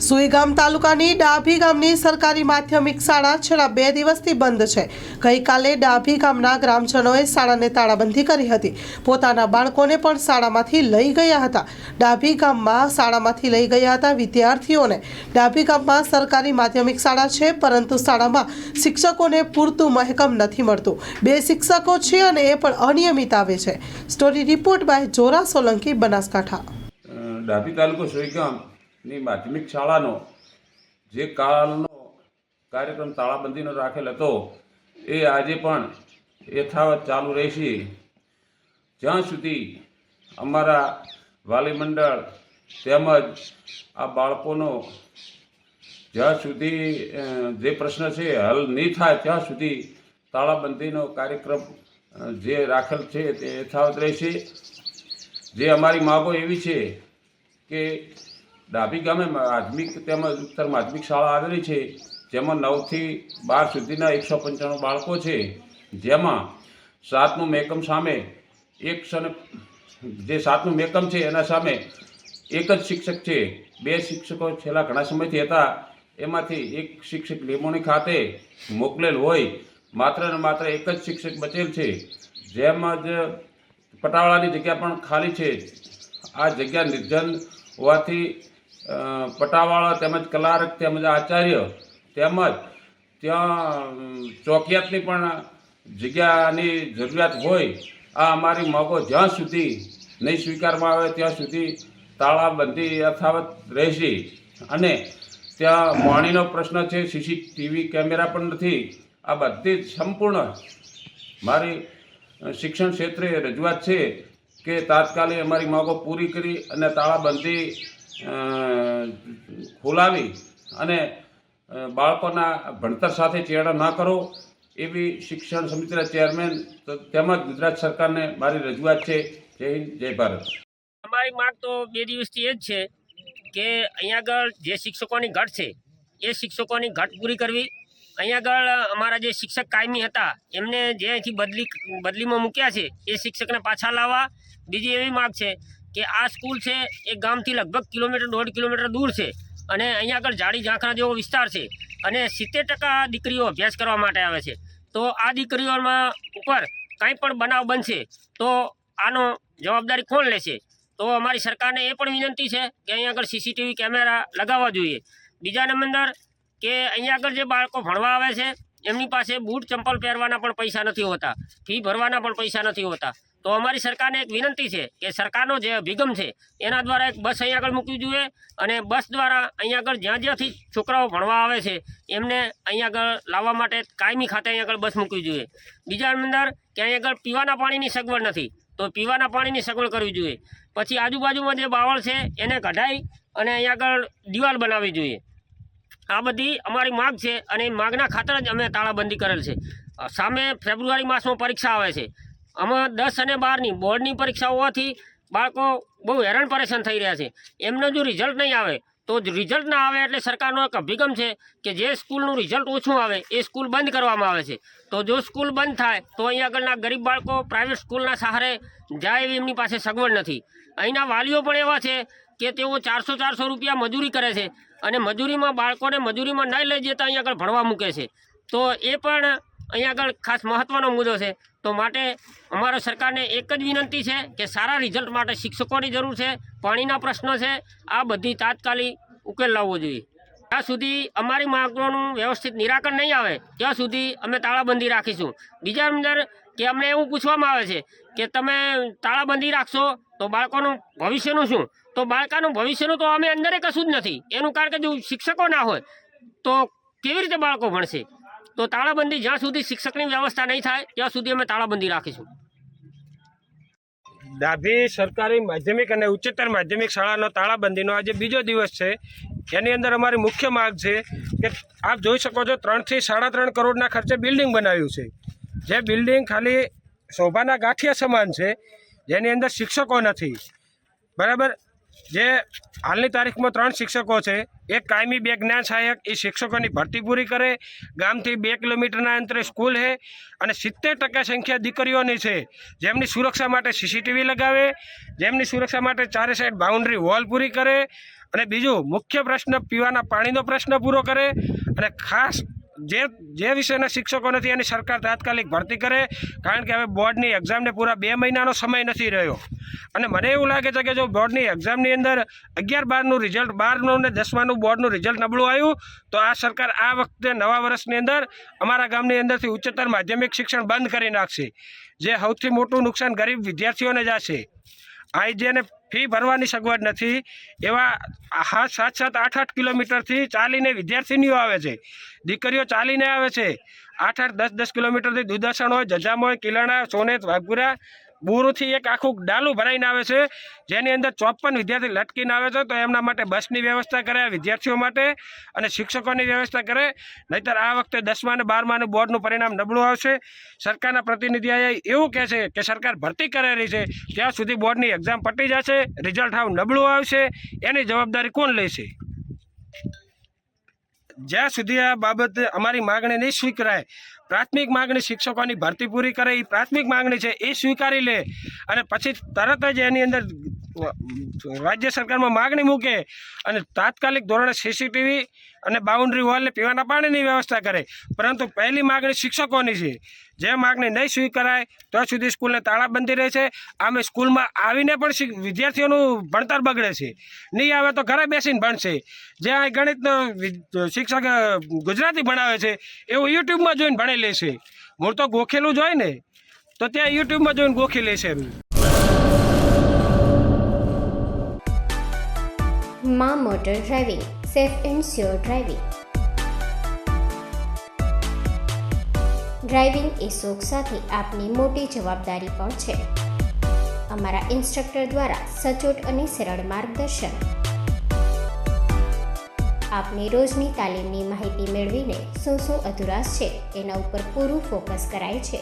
સુઈગામ તાલુકાની ડાભી ગામની સરકારી માધ્યમિક શાળા છેલ્લા 2 દિવસથી બંધ છે। ગઈકાલે ડાભી ગામના ગ્રામજનોએ શાળાને તાળાબંધી કરી હતી। પોતાના બાળકોને પણ શાળામાંથી લઈ ગયા હતા। ડાભી ગામમાં શાળામાંથી લઈ ગયા હતા વિદ્યાર્થીઓને। ડાભી ગામમાં સરકારી માધ્યમિક શાળા છે, પરંતુ શાળામાં શિક્ષકોને પૂરતું મહેકમ નથી મળતું। 2 શિક્ષકો છે અને એ પણ અનિયમિત આવે છે। Story report by Jora Solanki, Banaskantha. Dabhi તાલુકો સુઈગામની માધ્યમિક શાળાનો જે કાલનો કાર્યક્રમ તાળાબંધીનો રાખેલ હતો એ આજે પણ યથાવત ચાલુ રહેશે, જ્યાં સુધી અમારા વાલી મંડળ તેમજ આ બાળકોનો જ્યાં સુધી જે પ્રશ્ન છે હલ નહીં થાય ત્યાં સુધી તાળાબંધીનો કાર્યક્રમ જે રાખેલ છે તે યથાવત રહેશે। જે અમારી માગો એવી છે કે ડાભી ગામે માધ્યમિક તેમજ ઉત્તર માધ્યમિક શાળા આવેલી છે, જેમાં 9 થી 12 સુધીના 195 બાળકો છે, જેમાં 7મું મહેકમ સામે જે 7મું મહેકમ છે એના સામે એક જ શિક્ષક છે। 2 શિક્ષકો છેલ્લા ઘણા સમયથી હતા, એમાંથી એક શિક્ષક લીંબોણી ખાતે મોકલેલ હોય, માત્ર ને માત્ર એક જ શિક્ષક બચેલ છે। જેમાં જ પટાવાળાની જગ્યા પણ ખાલી છે। આ જગ્યા નિર્જન હોવાથી પટાવાળા તેમજ કલારક તેમજ આચાર્ય તેમજ ત્યાં ચોકિયાતની પણ જગ્યાની જરૂરિયાત હોય। આ અમારી માગો જ્યાં સુધી નહીં સ્વીકારવામાં આવે ત્યાં સુધી તાળાબંધી યથાવત રહેશે। અને ત્યાં પાણીનો પ્રશ્ન છે, સીસીટીવી કેમેરા પણ નથી। આ બધી સંપૂર્ણ મારી શિક્ષણ ક્ષેત્રે રજૂઆત છે કે તાત્કાલિક અમારી માગો પૂરી કરી અને તાળાબંધી ખોલાવી અને બાળકોના ભણતર સાથે ચેડા ના કરો એવી શિક્ષણ સમિતિના ચેરમેન તેમજ ગુજરાત સરકારને મારી રજૂઆત છે। જય હિન્દ, જય ભારત। અમારી માંગ તો 2 દિવસથી એ જ છે કે અહીંયા આગળ જે શિક્ષકોની ઘટ છે એ શિક્ષકોની ઘટ પૂરી કરવી। અહીંયા આગળ અમારા જે શિક્ષક કાયમી હતા એમને જે અહીંથી બદલીમાં મૂક્યા છે એ શિક્ષકને પાછા લાવવા। બીજી એવી માગ છે કે આ સ્કૂલ છે એ ગામથી લગભગ 1.5 કિલોમીટર દૂર છે અને અહીંયા આગળ જાડી ઝાંખરા જેવો વિસ્તાર છે અને 70% દીકરીઓ અભ્યાસ કરવા માટે આવે છે। તો આ દીકરીઓમાં ઉપર કાંઈ પણ બનાવ બનશે તો આનો જવાબદારી કોણ લેશે? તો અમારી સરકારને એ પણ વિનંતી છે કે અહીંયા આગળ સીસીટીવી કેમેરા લગાવવા જોઈએ। બીજા નંબર કે અહીંયા આગળ જે બાળકો ભણવા આવે છે એમની પાસે બૂટ ચંપલ પહેરવાના પણ પૈસા નથી હોતા, ફી ભરવાના પણ પૈસા નથી હોતા। તો અમારી સરકારને એક વિનંતી છે કે સરકારનો જે અભિગમ છે એના દ્વારા એક બસ અહીંયા આગળ મૂકવી જોઈએ અને બસ દ્વારા અહીંયા આગળ જ્યાંથી છોકરાઓ ભણવા આવે છે એમને અહીંયા આગળ લાવવા માટે કાયમી ખાતે અહીંયા આગળ બસ મૂકવી જોઈએ। બીજા નંબર કે અહીંયા આગળ પીવાના પાણીની સગવડ નથી, તો પીવાના પાણીની સગવડ કરવી જોઈએ। પછી આજુબાજુમાં જે બાવળ છે એને કઢાઈ અને અહીંયા આગળ દિવાલ બનાવવી જોઈએ। આ બધી અમારી માગ છે અને માગના ખાતર જ અમે તાળાબંધી કરેલ છે। સામે ફેબ્રુઆરી માસમાં પરીક્ષા આવે છે, આમાં 10 અને 12ની બોર્ડની પરીક્ષા હોવાથી બાળકો બહુ હેરાન પરેશાન થઈ રહ્યા છે। એમનું જો રિઝલ્ટ નહીં આવે તો રિઝલ્ટ ના આવે એટલે સરકારનો એક અભિગમ છે કે જે સ્કૂલનું રિઝલ્ટ ઓછું આવે એ સ્કૂલ બંધ કરવામાં આવે છે। તો જો સ્કૂલ બંધ થાય તો અહીં આગળના ગરીબ બાળકો પ્રાઇવેટ સ્કૂલના સહારે જાય એવી એમની પાસે સગવડ નથી। અહીંના વાલીઓ પણ એવા છે કે તેઓ 400 રૂપિયા મજૂરી કરે છે અને મજૂરીમાં બાળકોને મજૂરીમાં નહીં લઈ જતા અહીં આગળ ભણવા મૂકે છે। તો એ પણ અહીં આગળ ખાસ મહત્ત્વનો મુદ્દો છે। તો માટે અમારા સરકારને એક જ વિનંતી છે કે સારા રિઝલ્ટ માટે શિક્ષકોની જરૂર છે, પાણીના પ્રશ્નો છે, આ બધી તાત્કાલિક ઉકેલ લાવવો જોઈએ। ત્યાં સુધી અમારી માંગોનું વ્યવસ્થિત નિરાકરણ નહીં આવે ત્યાં સુધી અમે તાળાબંધી રાખીશું। બીજા અંદર કે અમને એવું પૂછવામાં આવે છે કે તમે તાળાબંધી રાખશો તો બાળકોનું ભવિષ્યનું શું? તો બાળકોનું ભવિષ્યનું તો અમે અંદરે કશું જ નથી એનું, કારણ કે જો શિક્ષકો ના હોય તો કેવી રીતે બાળકો ભણશે? તો તાળાબંધી જ્યાં સુધી શિક્ષકની વ્યવસ્થા નહીં થાય ત્યાં સુધી અમે તાળાબંધી રાખીશું। ડાભી સરકારી માધ્યમિક અને ઉચ્ચતર માધ્યમિક શાળાનો તાળાબંધીનો આજે બીજો દિવસ છે। એની અંદર અમારી મુખ્ય માગ છે કે આપ જોઈ શકો છો 3 થી 3.5 કરોડના ખર્ચે બિલ્ડિંગ બનાવ્યું છે, જે બિલ્ડિંગ ખાલી શોભાના ગાંઠિયા સમાન છે, જેની અંદર શિક્ષકો નથી, બરાબર। જે હાલની તારીખમાં 3 શિક્ષકો છે. એક કાયમી 2 જ્ઞાન સહાયક એ શિક્ષકોની ભરતી પૂરી કરે. ગામથી 2 કિલોમીટરના અંતરે સ્કૂલ છે અને 70% સંખ્યા દીકરીઓની છે, જેમની સુરક્ષા માટે સીસીટીવી લગાવે, જેમની સુરક્ષા માટે ચારે સાઈડ બાઉન્ડ્રી વોલ પૂરી કરે. અને બીજું મુખ્ય પ્રશ્ન પીવાના પાણીનો પ્રશ્ન પૂરો કરે. અને ખાસ જે વિષયના શિક્ષકો નથી એની સરકાર તાત્કાલિક ભરતી કરે, કારણ કે હવે બોર્ડની એક્ઝામને પૂરા 2 મહિનાનો સમય નથી રહ્યો. અને મને એવું લાગે છે કે જો બોર્ડની એક્ઝામની અંદર 11-12નું રિઝલ્ટ, 12નું ને 10માનું બોર્ડનું રિઝલ્ટ નબળું આવ્યું તો આ સરકાર આ વખતે નવા વર્ષની અંદર અમારા ગામની અંદરથી ઉચ્ચતર માધ્યમિક શિક્ષણ બંધ કરી નાખશે, જે સૌથી મોટું નુકસાન ગરીબ વિદ્યાર્થીઓને જ હશે. આ જેને ફી ભરવાની સગવડ નથી એવા 7-8 કિલોમીટરથી ચાલીને વિદ્યાર્થીનીઓ આવે છે, દીકરીઓ ચાલીને આવે છે. 8-10 કિલોમીટરથી દુધાસણ હોય, જજામ હોય, કિલાણા, સોનેત, વાઘપુરા, બોરુથી એક આખું ડાલું ભરાઈને આવે છે, જેની અંદર 54 વિદ્યાર્થી લટકીને આવે છે. તો એમના માટે બસની વ્યવસ્થા કરે વિદ્યાર્થીઓ માટે અને શિક્ષકોની વ્યવસ્થા કરે, નહીંતર આ વખતે 10મા અને 12માનું બોર્ડનું પરિણામ નબળું આવશે. સરકારના પ્રતિનિધિઓ એવું કહે છે કે સરકાર ભરતી કરેલી છે, ત્યાં સુધી બોર્ડની એક્ઝામ પતી જશે, રિઝલ્ટ હાવ નબળું આવશે, એની જવાબદારી કોણ લેશે? જ્યાં સુધી આ બાબત અમારી માગણી નહીં સ્વીકારાય, પ્રાથમિક માગણી શિક્ષકોની ભરતી પૂરી કરે એ પ્રાથમિક માગણી છે એ સ્વીકારી લે અને પછી તરત જ એની અંદર રાજ્ય સરકારમાં માગણી મૂકે અને તાત્કાલિક ધોરણે સીસીટીવી અને બાઉન્ડ્રી વોલને પીવાના પાણીની વ્યવસ્થા કરે. પરંતુ પહેલી માગણી શિક્ષકોની છે, જે માગણી નહીં સ્વીકારાય ત્યાં સુધી સ્કૂલને તાળાબંધી રહે છે. આમે સ્કૂલમાં આવીને પણ વિદ્યાર્થીઓનું ભણતર બગડે છે, નહીં આવે તો ઘરે બેસીને ભણશે. જ્યાં ગણિતનો શિક્ષક ગુજરાતી ભણાવે છે એવું યુટ્યુબમાં જોઈને ભણી લેશે. મૂળ તો ગોખેલું જ હોય ને, તો ત્યાં યુટ્યુબમાં જોઈને ગોખી લેશે. માં motor driving, safe and sure driving. Driving એ શોખ સાથે આપની મોટી જવાબદારી પણ છે. અમારા ઇન્સ્ટ્રક્ટર દ્વારા સચોટ અને સરળ માર્ગદર્શન. આપની રોજની તાલીમની માહિતી મેળવીને શું અધુરાશ છે એના ઉપર પૂરું ફોકસ કરાય છે.